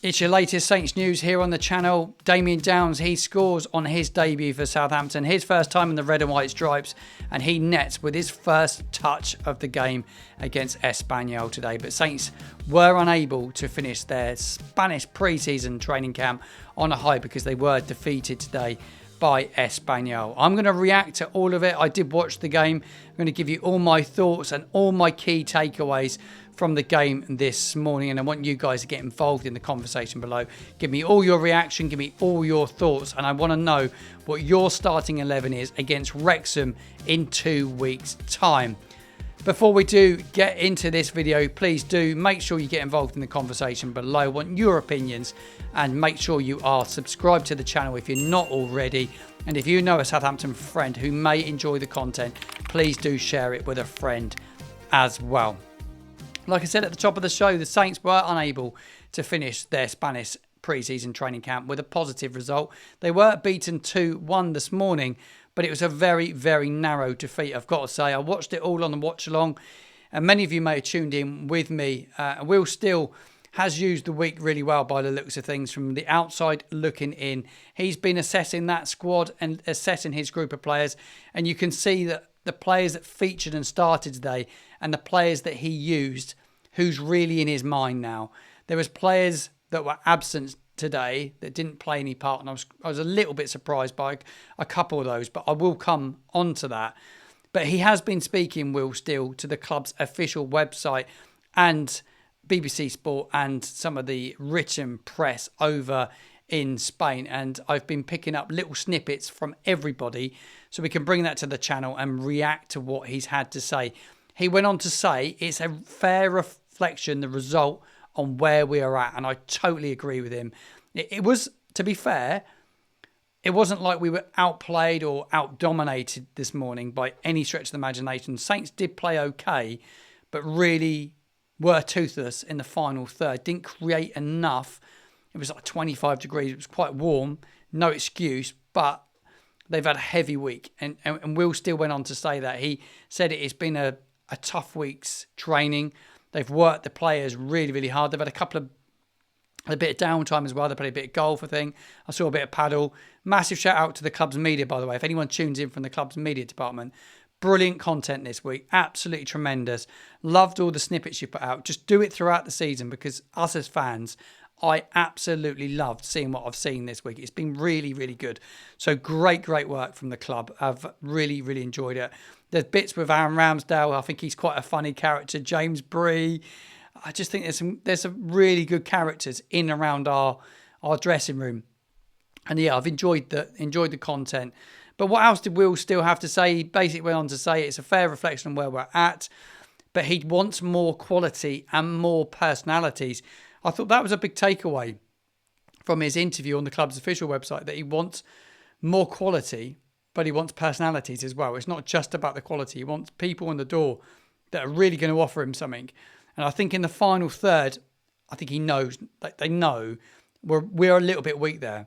It's your latest Saints news here on the channel. Damion Downs, he scores on his debut for Southampton, his first time in the red and white stripes, and he nets with his first touch of the game against Espanyol today. But Saints were unable to finish their Spanish pre-season training camp on a high because they were defeated today by Espanyol. I'm going to react to all of it. I did watch the game. I'm going to give you all my thoughts and all my key takeaways from the game this morning, and I want you guys to get involved in the conversation below. Give me all your reaction, give me all your thoughts, and I want to know what your starting 11 is against Wrexham in 2 weeks' time. Before we do get into this video, please do make sure you get involved in the conversation below. I want your opinions, and make sure you are subscribed to the channel if you're not already. And if you know a Southampton friend who may enjoy the content, please do share it with a friend as well. Like I said at the top of the show, the Saints were unable to finish their Spanish pre-season training camp with a positive result. They were beaten 2-1 this morning, but it was a very, very narrow defeat, I've got to say. I watched it all on the watch-along, and many of you may have tuned in with me. Will Steele has used the week really well by the looks of things from the outside looking in. He's been assessing that squad and assessing his group of players, and you can see that the players that featured and started today and the players that he used, who's really in his mind now. There was players that were absent today that didn't play any part, and I was a little bit surprised by a couple of those, but I will come on to that. But he has been speaking, Will Steele, to the club's official website and BBC Sport and some of the written press over in Spain, and I've been picking up little snippets from everybody so we can bring that to the channel and react to what he's had to say. He went on to say it's a fair reflection, the result, on where we are at, and I totally agree with him. It was, to be fair, it wasn't like we were outplayed or outdominated this morning by any stretch of the imagination. Saints did play okay, but really were toothless in the final third. Didn't create enough. It was like 25 degrees. It was quite warm. No excuse, but they've had a heavy week. And Will still went on to say that. He said it's been a tough week's training. They've worked the players really, really hard. They've had a bit of downtime as well. They played a bit of golf, I think. I saw a bit of paddle. Massive shout out to the club's media, by the way. If anyone tunes in from the club's media department, brilliant content this week. Absolutely tremendous. Loved all the snippets you put out. Just do it throughout the season, because us as fans, I absolutely loved seeing what I've seen this week. It's been really, really good. So great work from the club. I've really, really enjoyed it. There's bits with Aaron Ramsdale. I think he's quite a funny character. James Bree. I just think there's some really good characters in and around our dressing room. And yeah, I've enjoyed the content. But what else did Will still have to say? He basically went on to say it's a fair reflection on where we're at, but he wants more quality and more personalities. I thought that was a big takeaway from his interview on the club's official website, that he wants more quality, but he wants personalities as well. It's not just about the quality. He wants people in the door that are really going to offer him something. And I think in the final third, I think he knows, they know we're a little bit weak there.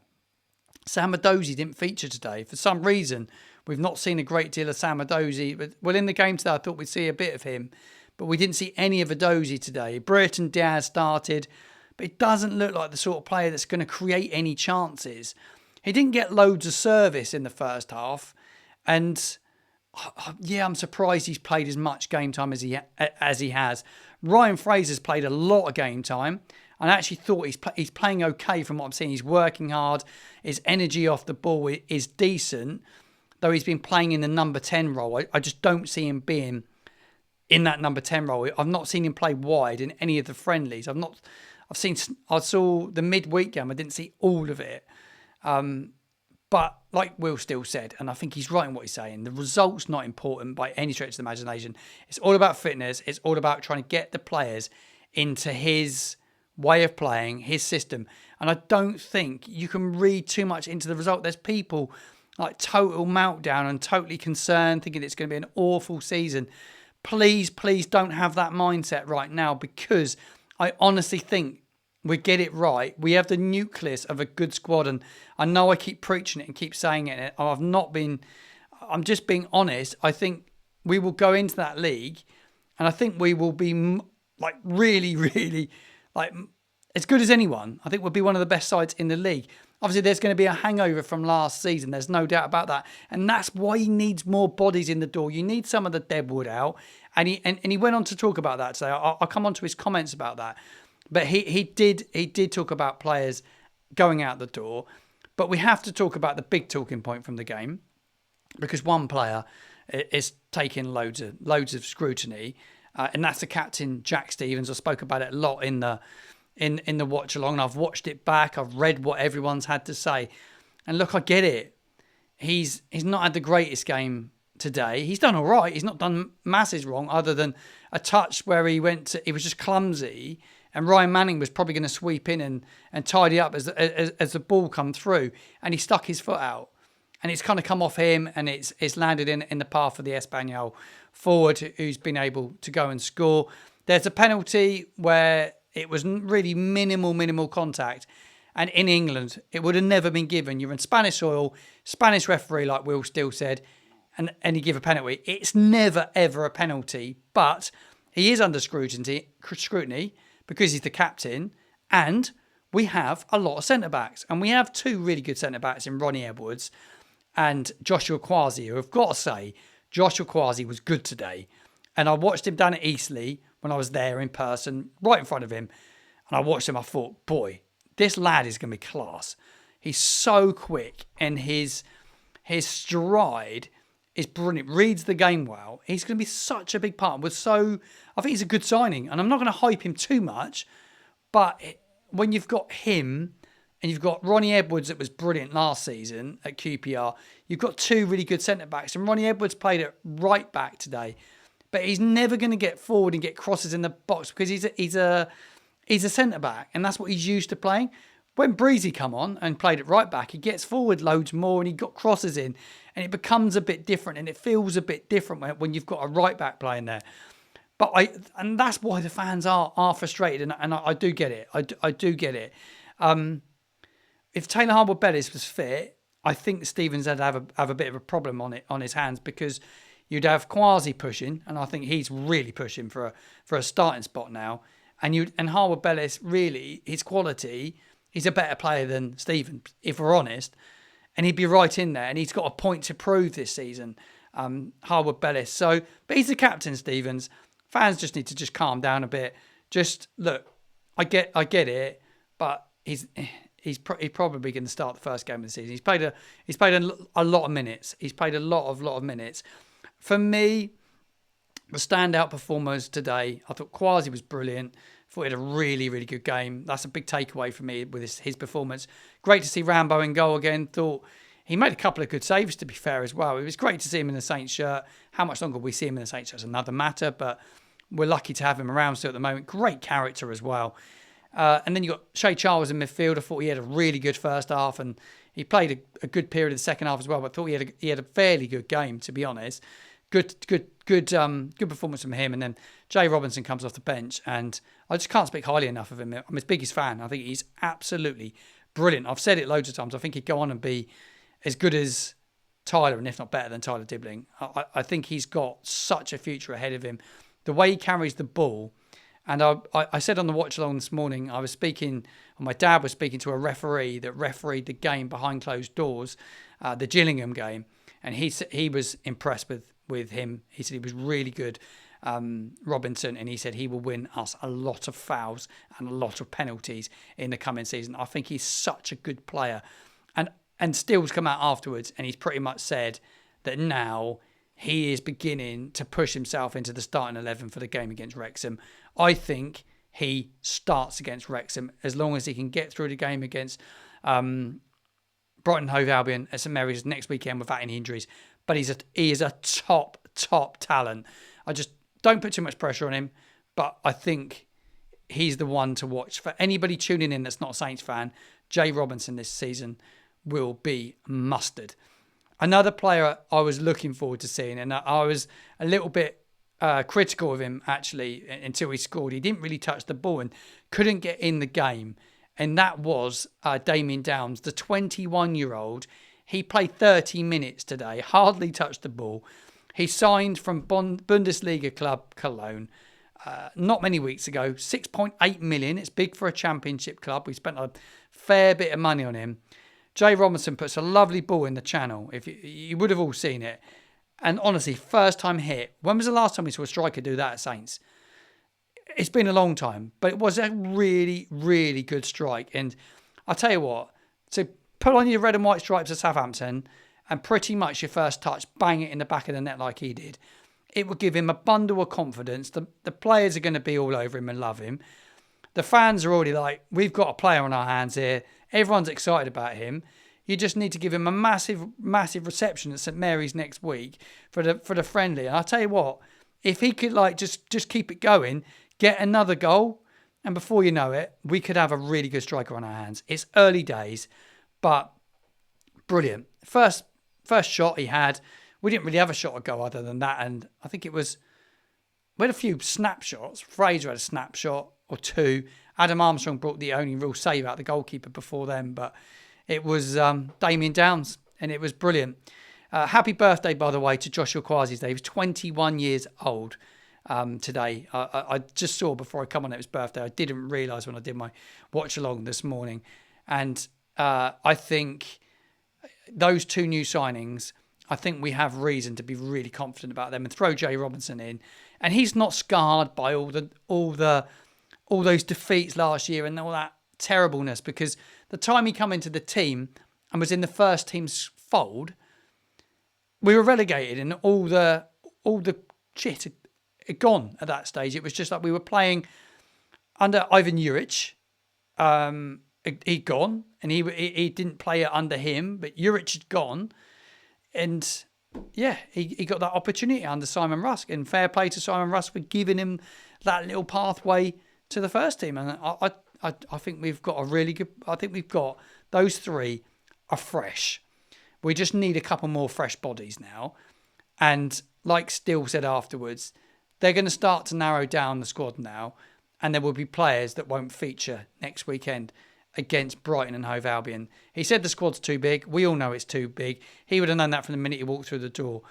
Sam Edozie didn't feature today. For some reason, we've not seen a great deal of Sam Edozie. Well, in the game today, I thought we'd see a bit of him, but we didn't see any of Edozie today. Brereton Diaz started, but it doesn't look like the sort of player that's going to create any chances. He didn't get loads of service in the first half, and yeah, I'm surprised he's played as much game time as he has. Ryan Fraser's played a lot of game time, and I actually thought he's playing okay from what I'm seeing. He's working hard. His energy off the ball is decent, though he's been playing in the number 10 role. I just don't see him being in that number 10 role. I've not seen him play wide in any of the friendlies. I saw the midweek game. I didn't see all of it. But like Will Steele said, and I think he's right in what he's saying, the result's not important by any stretch of the imagination. It's all about fitness. It's all about trying to get the players into his way of playing, his system. And I don't think you can read too much into the result. There's people like total meltdown and totally concerned, thinking it's going to be an awful season. Please don't have that mindset right now, because I honestly think we get it right. We have the nucleus of a good squad, and I know I keep preaching it and keep saying it. I'm just being honest. I think we will go into that league, and I think we will be like really, really like as good as anyone. I think we'll be one of the best sides in the league. Obviously, there's going to be a hangover from last season. There's no doubt about that. And that's why he needs more bodies in the door. You need some of the deadwood out. And he went on to talk about that today. I'll come on to his comments about that. But he did talk about players going out the door. But we have to talk about the big talking point from the game, because one player is taking loads of scrutiny, and that's the captain, Jack Stevens. I spoke about it a lot in the watch along, and I've watched it back. I've read what everyone's had to say, and look, I get it. He's not had the greatest game today. He's done all right. He's not done masses wrong, other than a touch where he was just clumsy, and Ryan Manning was probably going to sweep in and tidy up as the ball come through, and he stuck his foot out, and it's kind of come off him, and it's landed in the path of the Espanyol forward, who's been able to go and score. There's a penalty where it was really minimal contact, and in England it would have never been given. You're in Spanish soil, Spanish referee, like Will Steele said, and you give a penalty. It's never ever a penalty, but he is under scrutiny because he's the captain, and we have a lot of centre-backs. And we have two really good centre-backs in Ronny Edwards and Joshua Kwasi, who I've got to say, Joshua Kwasi was good today. And I watched him down at Eastleigh when I was there in person, right in front of him. And I watched him, I thought, boy, this lad is going to be class. He's so quick, and his stride is brilliant, reads the game well. He's going to be such a big part. I think he's a good signing, and I'm not going to hype him too much, but when you've got him and you've got Ronny Edwards that was brilliant last season at QPR, you've got two really good centre-backs, and Ronny Edwards played at right back today, but he's never going to get forward and get crosses in the box because he's a centre-back, and that's what he's used to playing. When Breezy come on and played at right back, he gets forward loads more, and he got crosses in, and it becomes a bit different, and it feels a bit different when you've got a right back playing there. And that's why the fans are frustrated, and I do get it. I do get it. If Taylor Harwood-Bellis was fit, I think Stevens had to have a bit of a problem on his hands, because you'd have Kwasi pushing, and I think he's really pushing for a starting spot now. And Harwood-Bellis, really, his quality, he's a better player than Stevens, if we're honest. And he'd be right in there. And he's got a point to prove this season, Harwood-Bellis. But he's the captain, Stevens. Fans just need to just calm down a bit. Just, look, I get it, but he's probably going to start the first game of the season. He's played a lot of minutes. He's played a lot of minutes. For me, the standout performers today, I thought Kwasi was brilliant. I thought he had a really, really good game. That's a big takeaway for me with his performance. Great to see Rambo in goal again. Thought he made a couple of good saves, to be fair, as well. It was great to see him in the Saints shirt. How much longer we see him in the Saints shirt is another matter, but we're lucky to have him around still at the moment. Great character as well. And then you got Shea Charles in midfield. I thought he had a really good first half, and he played a good period of the second half as well. But I thought he had a fairly good game, to be honest. Good performance from him. And then Jay Robinson comes off the bench, and I just can't speak highly enough of him. I'm his biggest fan. I think he's absolutely brilliant. I've said it loads of times. I think he'd go on and be as good as Tyler, and if not better than Tyler Dibbling. I think he's got such a future ahead of him. The way he carries the ball. And I said on the watch along this morning, my dad was speaking to a referee that refereed the game behind closed doors, the Gillingham game, and he was impressed with him. He said he was really good, Robinson, and he said he will win us a lot of fouls and a lot of penalties in the coming season. I think he's such a good player. And Steele's come out afterwards, and he's pretty much said that now he is beginning to push himself into the starting 11 for the game against Wrexham. I think he starts against Wrexham as long as he can get through the game against Brighton Hove Albion at St Mary's next weekend without any injuries. But he is a top talent. I just don't put too much pressure on him, but I think he's the one to watch. For anybody tuning in that's not a Saints fan, Jay Robinson this season will be mustard. Another player I was looking forward to seeing, and I was a little bit critical of him, actually, until he scored. He didn't really touch the ball and couldn't get in the game, and that was Damion Downs, the 21-year-old. He played 30 minutes today, hardly touched the ball. He signed from Bundesliga club Cologne. not many weeks ago. 6.8 million. It's big for a championship club. We spent a fair bit of money on him. Jay Robinson puts a lovely ball in the channel. If you would have all seen it. And honestly, first time hit. When was the last time we saw a striker do that at Saints? It's been a long time, but it was a really, really good strike. And I'll tell you what, so put on your red and white stripes at Southampton and pretty much your first touch, bang it in the back of the net like he did. It will give him a bundle of confidence. The players are going to be all over him and love him. The fans are already like, we've got a player on our hands here. Everyone's excited about him. You just need to give him a massive, massive reception at St Mary's next week for the friendly. And I'll tell you what, if he could just keep it going, get another goal, and before you know it, we could have a really good striker on our hands. It's early days, but brilliant. First shot he had, we didn't really have a shot at goal other than that, and I think we had a few snapshots. Fraser had a snapshot or two. Adam Armstrong brought the only real save out the goalkeeper before them, but it was Damion Downs, and it was brilliant. Happy birthday, by the way, to Joshua Kwazi's day. He was 21 years old today. I just saw before I come on it was birthday. I didn't realise when I did my watch along this morning. And I think those two new signings, I think we have reason to be really confident about them and throw Jay Robinson in. And he's not scarred by all those defeats last year and all that terribleness, because the time he come into the team and was in the first team's fold, we were relegated and all the shit had gone at that stage. It was just like we were playing under Ivan Juric. He'd gone and he didn't play it under him, but Juric had gone. And yeah, he got that opportunity under Simon Rusk, and fair play to Simon Rusk for giving him that little pathway to the first team. And I think we've got a really good, I think we've got those three are fresh. We just need a couple more fresh bodies now. And like Steele said afterwards, they're going to start to narrow down the squad now, and there will be players that won't feature next weekend against Brighton and Hove Albion. He said the squad's too big. We all know it's too big. He would have known that from the minute he walked through the door.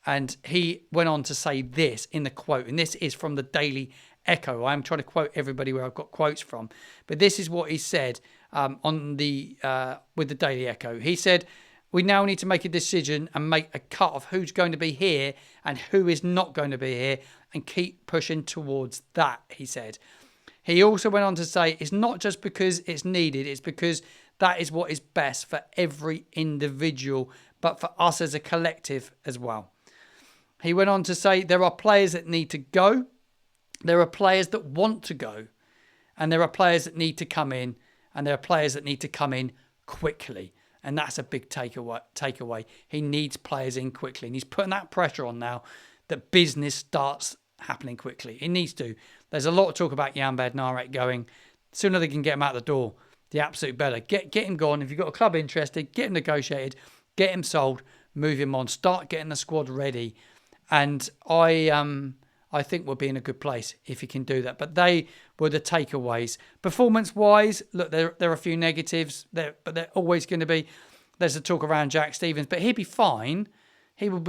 And he went on to say this in the quote, and this is from the Daily Echo. I'm trying to quote everybody where I've got quotes from, but this is what he said with the Daily Echo. He said, "We now need to make a decision and make a cut of who's going to be here and who is not going to be here, and keep pushing towards that," he said. He also went on to say, it's not just because it's needed, it's because that is what is best for every individual, but for us as a collective as well. He went on to say, there are players that need to go, there are players that want to go, and there are players that need to come in, and there are players that need to come in quickly. And that's a big takeaway. He needs players in quickly, and he's putting that pressure on now that business starts happening quickly. It needs to. There's a lot of talk about Jan Bednarek going. The sooner they can get him out the door, the absolute better. Get him gone. If you've got a club interested, get him negotiated, get him sold, move him on, start getting the squad ready. And I think we'll be in a good place if he can do that. But they were the takeaways. Performance-wise, look, there are a few negatives, but they're always going to be. There's a talk around Jack Stevens, but he'll be fine. He will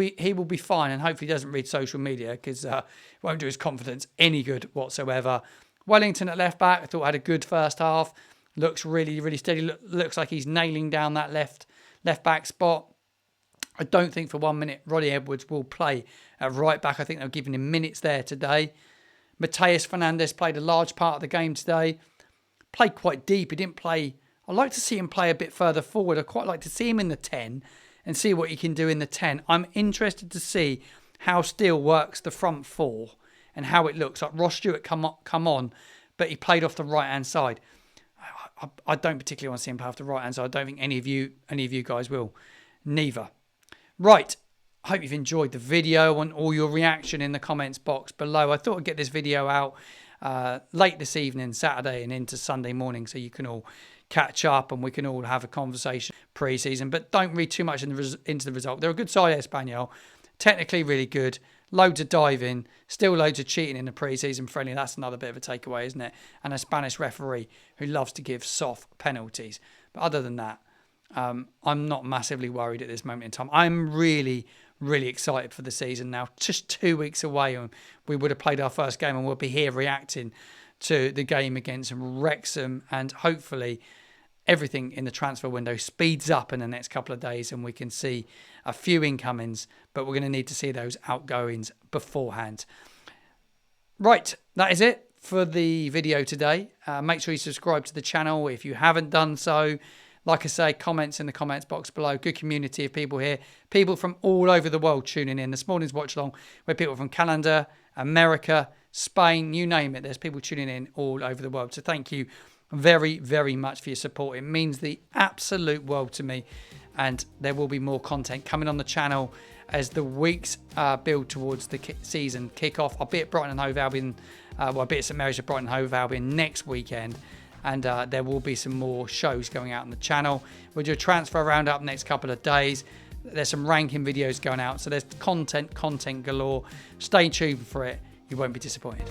be fine, and hopefully he doesn't read social media, because it won't do his confidence any good whatsoever. Wellington at left back, I thought had a good first half. Looks really, really steady. Looks like he's nailing down that left back spot. I don't think for 1 minute Ronny Edwards will play at right back. I think they're giving him minutes there today. Mateus Fernandes played a large part of the game today. Played quite deep. He didn't play. I'd like to see him play a bit further forward. I'd quite like to see him in the 10 and see what he can do in the 10. I'm interested to see how Steele works the front four and how it looks. Like Ross Stewart come on, but he played off the right-hand side. I don't particularly want to see him play off the right-hand side. I don't think any of you guys will. Neither. Right. I hope you've enjoyed the video and all your reaction in the comments box below. I thought I'd get this video out late this evening, Saturday and into Sunday morning, so you can all catch up and we can all have a conversation pre-season. But don't read too much into the result. They're a good side, Espanyol. Technically really good. Loads of diving. Still loads of cheating in the pre-season friendly. That's another bit of a takeaway, isn't it? And a Spanish referee who loves to give soft penalties. But other than that, I'm not massively worried at this moment in time. I'm really, really excited for the season now. Just 2 weeks away, and we would have played our first game, and we'll be here reacting to the game against Wrexham, and hopefully everything in the transfer window speeds up in the next couple of days and we can see a few incomings, but we're going to need to see those outgoings beforehand. Right, that is it for the video today. Make sure you subscribe to the channel if you haven't done so. Like I say, comments in the comments box below. Good community of people here. People from all over the world tuning in. This morning's watch along with people from Canada, America, Spain, you name it. There's people tuning in all over the world. So thank you very, very much for your support. It means the absolute world to me. And there will be more content coming on the channel as the weeks build towards the season kick-off. I'll be at Brighton and Hove Albion. I'll be at St Mary's at Brighton and Hove Albion next weekend. And there will be some more shows going out on the channel. We'll do a transfer roundup next couple of days. There's some ranking videos going out. So there's content galore. Stay tuned for it. You won't be disappointed.